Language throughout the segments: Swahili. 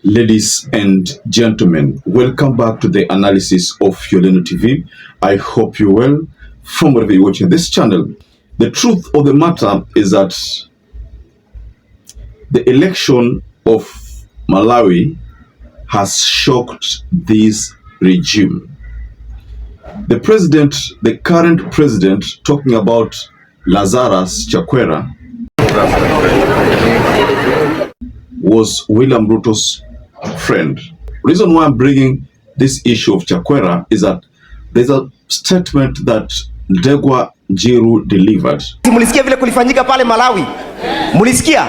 Ladies and gentlemen, welcome back to the analysis of YOLENO TV. I hope you're well from wherever you're watching this channel. The truth of the matter is that the election of Malawi has shocked this regime. The president, the current president, talking about Lazarus Chakwera, was William Ruto's friend. Reason why I'm bringing this issue of Chakwera is that there's a statement that Ndegwa Njiru delivered. Simulisikia vile kulifanyika pale Malawi? Mulisikia?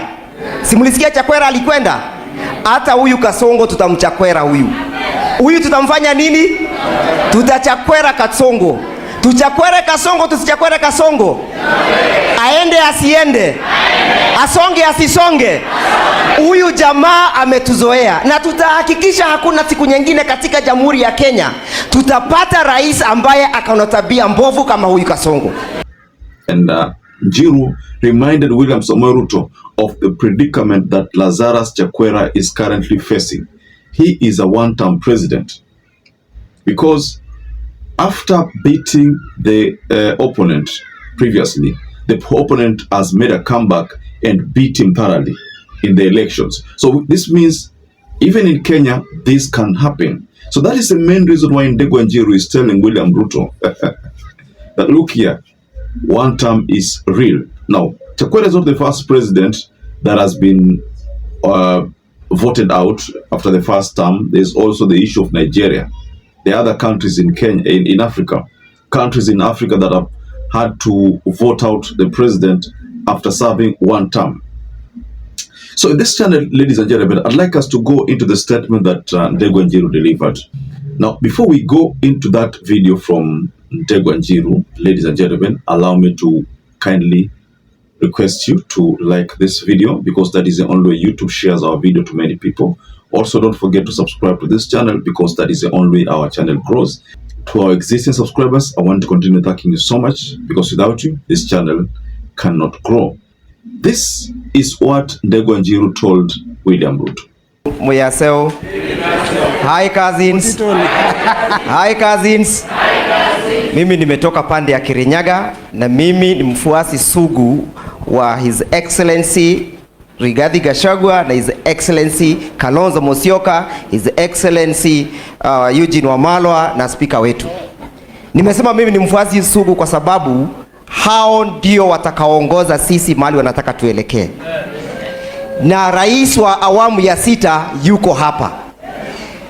Simulisikia Chakwera alikwenda? Hata huyu Kasongo tutamchakwera huyu. Huyu tutamfanya nini? Tutachakwera Kasongo. Tuchakwere Kasongo, tusichakwere Kasongo. Aende asiende. Asonge asisonge. Huyu jamaa ametuzoea na tutahakikisha hakuna siku nyingine katika Jamhuri ya Kenya tutapata rais ambaye akaona tabia mbovu kama huyu Kasongo. And Njiru reminded William Samoei Ruto of the predicament that Lazarus Chakwera is currently facing. He is a one-term president because after beating the opponent previously, the opponent has made a comeback and beat him thoroughly in the elections. So this means even in Kenya, this can happen. So that is the main reason why Ndegwa Njiru is telling William Ruto that look here, one term is real. Now, Chakwera is not the first president that has been voted out after the first term. There's also the issue of Nigeria. The other countries in Kenya, in Africa, countries in Africa that have had to vote out the president after serving one term. So in this channel, ladies and gentlemen, I'd like us to go into the statement that Ndegwa Njiru delivered. Now, before we go into that video from Ndegwa Njiru, ladies and gentlemen, allow me to kindly request you to like this video because that is the only way YouTube shares our video to many people. Also, don't forget to subscribe to this channel because that is the only way our channel grows. To our existing subscribers, I want to continue thanking you so much because without you, this channel cannot grow. This is what Ndegwa Njiru told William Ruto. Muyaseo. Hi cousins. Hi cousins. Mimi nimetoka pande ya Kirinyaga na mimi ni mfuasi sugu wa His Excellency Rigathi Gachagua na His Excellency Kalonzo Musyoka, His Excellency Eugene Wamalwa na speaker wetu. Nimesema mimi ni mfuasi sugu kwa sababu hao ndio watakaoongoza sisi mahali wanataka tuelekee. Na rais wa awamu ya 6 yuko hapa.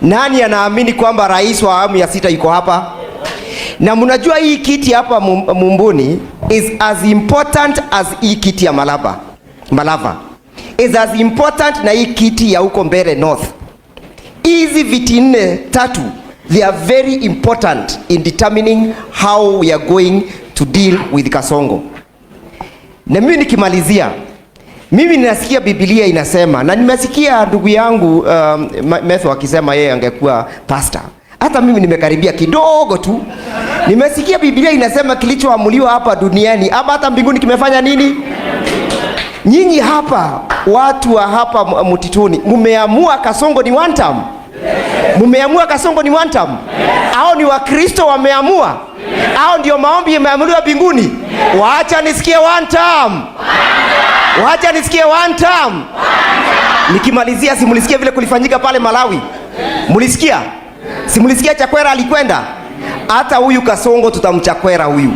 Nani anaamini kwamba rais wa awamu ya 6 yuko hapa? Na mnajua hii kiti hapa Mumbuni is as important as hii kiti ya Malava. Is as important na hii kiti ya huko Mbere North. Hizi viti 3 they are very important in determining how we are going to deal with Kasongo. Na mimi nikimalizia, mimi ninasikia Biblia inasema na nimesikia ndugu yangu Metho akisema yeye angekuwa pastor. Hata mimi nimekaribia kidogo tu. Nimesikia Biblia inasema kilichoamuliwa hapa duniani ama hata mbinguni kimefanya nini? Nyinyi hapa watu wa hapa mtituni mumeamua Kasongo ni one term. Mumeamua Kasongo ni one term. Hao ni Wakristo wameamua. Hao ndio maombi yameamuliwa mbinguni. Waacha nisikie one term. Waacha nisikie one term. Nikimalizia, simulisikia vile kulifanyika pale Malawi? Mulisikia? Simulisikia Chakwera alikwenda? Hata huyu Kasongo tutamchakwera huyu.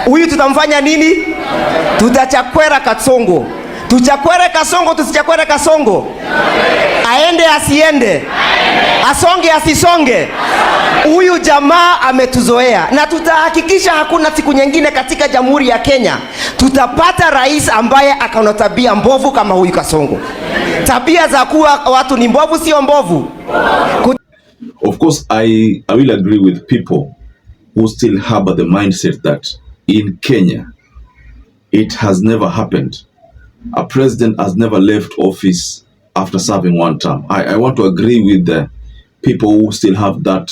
Huyu tutamfanya nini? Tutachakwera Kasongo. Tuchakwere Kasongo, tusichakwere Kasongo. Aende asiende. Asonge asisonge. Huyu jamaa ametuzoea na tutahakikisha hakuna siku nyingine katika Jamhuri ya Kenya tutapata rais ambaye akaona tabia mbovu kama huyu Kasongo. Tabia za kuwa watu ni mbovu sio mbovu. Of course, I will agree with people who still harbor the mindset that in Kenya it has never happened. A president has never left office after serving one term. I want to agree with the people who still have that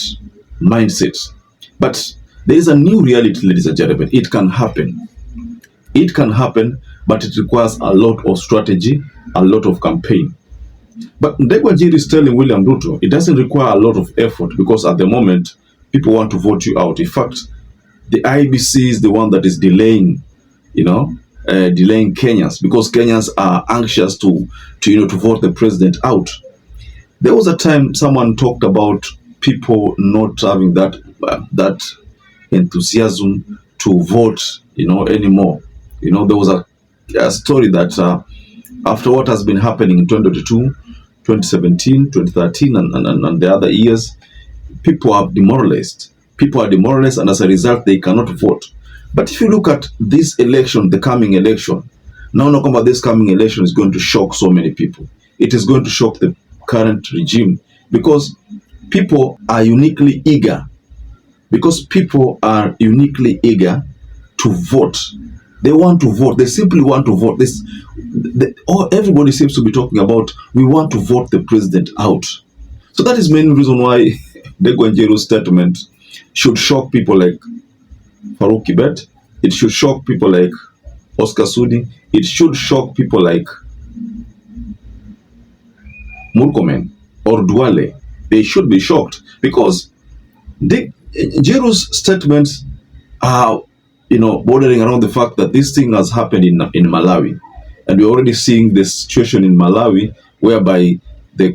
mindset. But there is a new reality, ladies and gentlemen. It can happen. It can happen, but it requires a lot of strategy, a lot of campaign. But Ndegwa is telling William Ruto, it doesn't require a lot of effort because at the moment, people want to vote you out. In fact, the IBC is the one that is delaying, delaying Kenyans because Kenyans are anxious to vote the president out. There was a time someone talked about people not having that enthusiasm to vote, anymore. There was a story that after what has been happening in 2022, 2017, 2013, and the other years, people are demoralized. People are demoralized, and as a result, they cannot vote. But if you look at this election, the coming election, now this coming election is going to shock so many people. It is going to shock the current regime because people are uniquely eager. To vote. They want to vote. They simply want to vote. Everybody seems to be talking about, we want to vote the president out. So that is the main reason why Ndegwa Njiru's statement should shock people like Farouk Kibet. It should shock people like Oscar Sudi. It should shock people like Murkomen or Duale. They should be shocked because Njiru's statements are, bordering around the fact that this thing has happened in Malawi, and we're already seeing the situation in Malawi whereby the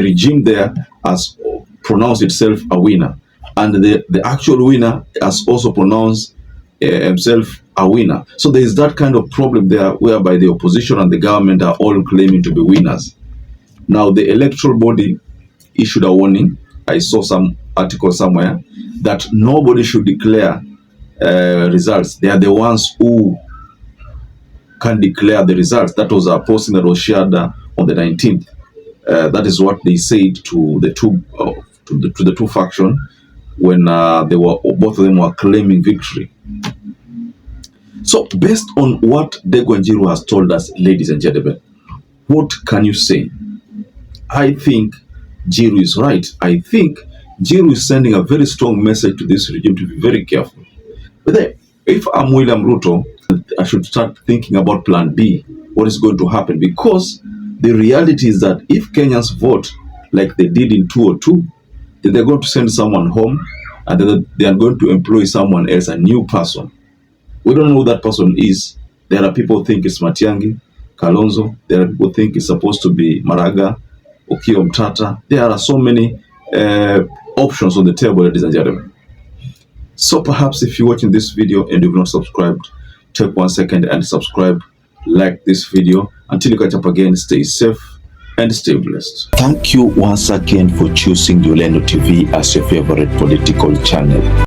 regime there has pronounced itself a winner, and the actual winner has also pronounced himself a winner. So there is that kind of problem there whereby the opposition and the government are all claiming to be winners. Now the electoral body issued a warning. I saw some article somewhere that nobody should declare results. They are the ones who can declare the results. That was a posting that was shared on the 19th. That is what they said to the two factions when both of them were claiming victory. So based on what Ndegwa Njiru has told us, ladies and gentlemen, what can you say? I think Njiru is right. I think Njiru is sending a very strong message to this regime to be very careful. But then, if I'm William Ruto, I should start thinking about plan B. What is going to happen? Because the reality is that if Kenyans vote like they did in 2002, then they're going to send someone home and then they are going to employ someone else, a new person. We don't know who that person is. There are people who think it's Matiang'i, Kalonzo. There are people who think it's supposed to be Maraga, Okiya Mtata. There are so many options on the table, ladies and gentlemen. So perhaps if you're watching this video and you've not subscribed, take 1 second and subscribe, like this video. Until you catch up again, stay safe and stay blessed. Thank you once again for choosing YOLENO TV as your favorite political channel.